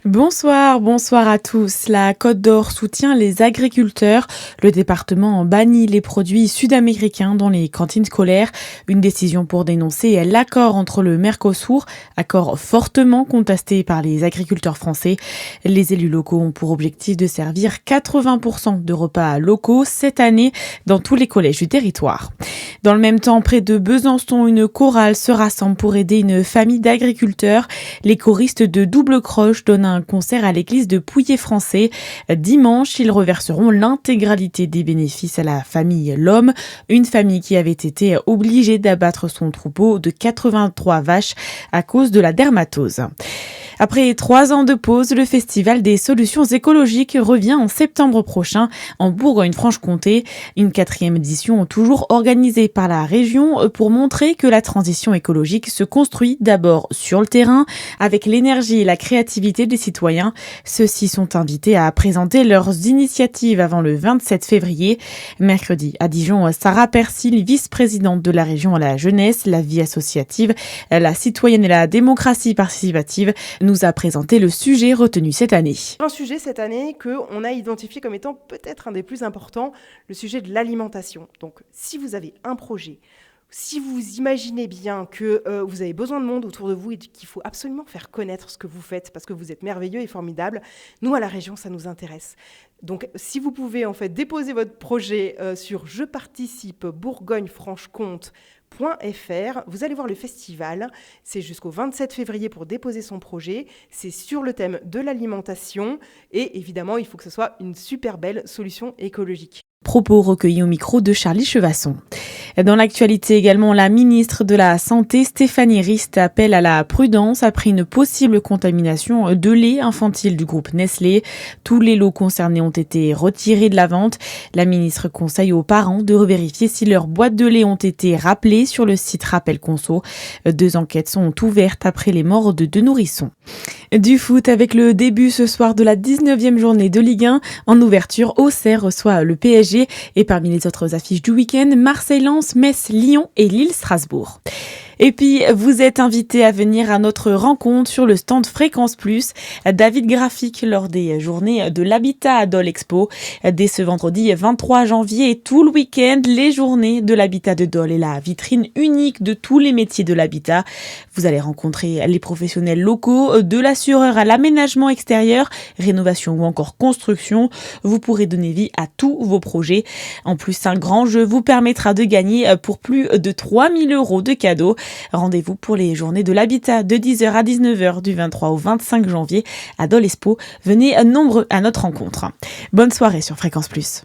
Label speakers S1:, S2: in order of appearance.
S1: Bonsoir à tous. La Côte d'Or soutient les agriculteurs. Le département bannit les produits sud-américains dans les cantines scolaires. Une décision pour dénoncer l'accord entre le Mercosur, accord fortement contesté par les agriculteurs français. Les élus locaux ont pour objectif de servir 80% de repas locaux cette année dans tous les collèges du territoire. Dans le même temps, près de Besançon, une chorale se rassemble pour aider une famille d'agriculteurs. Les choristes de Double Croche donnent un concert à l'église de Pouillet-Français. Dimanche, ils reverseront l'intégralité des bénéfices à la famille L'Homme, une famille qui avait été obligée d'abattre son troupeau de 83 vaches à cause de la dermatose. Après 3 ans de pause, le Festival des solutions écologiques revient en septembre prochain en Bourgogne-Franche-Comté. Une 4e édition toujours organisée par la région pour montrer que la transition écologique se construit d'abord sur le terrain avec l'énergie et la créativité des citoyens. Ceux-ci sont invités à présenter leurs initiatives avant le 27 février. Mercredi, à Dijon, Sarah Persil, vice-présidente de la région à la jeunesse, la vie associative, la citoyenne et la démocratie participative, nous a présenté le sujet retenu cette année.
S2: Un sujet cette année qu'on a identifié comme étant peut-être un des plus importants, le sujet de l'alimentation. Donc si vous avez un projet, si vous imaginez bien que vous avez besoin de monde autour de vous et qu'il faut absolument faire connaître ce que vous faites parce que vous êtes merveilleux et formidable, nous à la région ça nous intéresse. Donc si vous pouvez en fait déposer votre projet sur Je participe Bourgogne-Franche-Comté .fr, vous allez voir le festival, c'est jusqu'au 27 février pour déposer son projet, c'est sur le thème de l'alimentation et évidemment il faut que ce soit une super belle solution écologique.
S1: Propos recueillis au micro de Charlie Chevasson. Dans l'actualité également, la ministre de la Santé, Stéphanie Rist, appelle à la prudence après une possible contamination de lait infantile du groupe Nestlé. Tous les lots concernés ont été retirés de la vente. La ministre conseille aux parents de revérifier si leurs boîtes de lait ont été rappelées sur le site Rappel Conso. 2 enquêtes sont ouvertes après les morts de 2 nourrissons. Du foot avec le début ce soir de la 19e journée de Ligue 1. En ouverture, Auxerre reçoit le PSG et parmi les autres affiches du week-end, Marseille-Lens, Metz, Lyon et Lille-Strasbourg. Et puis, vous êtes invité à venir à notre rencontre sur le stand Fréquence Plus, David Graphique, lors des journées de l'habitat à Dole Expo. Dès ce vendredi 23 janvier et tout le week-end, les journées de l'habitat de Dole et la vitrine unique de tous les métiers de l'habitat. Vous allez rencontrer les professionnels locaux, de l'assureur à l'aménagement extérieur, rénovation ou encore construction. Vous pourrez donner vie à tous vos projets. En plus, un grand jeu vous permettra de gagner pour plus de 3 000 € de cadeaux. Rendez-vous pour les journées de l'habitat de 10h à 19h du 23 au 25 janvier à Dole Expo. Venez nombreux à notre rencontre. Bonne soirée sur Fréquence Plus.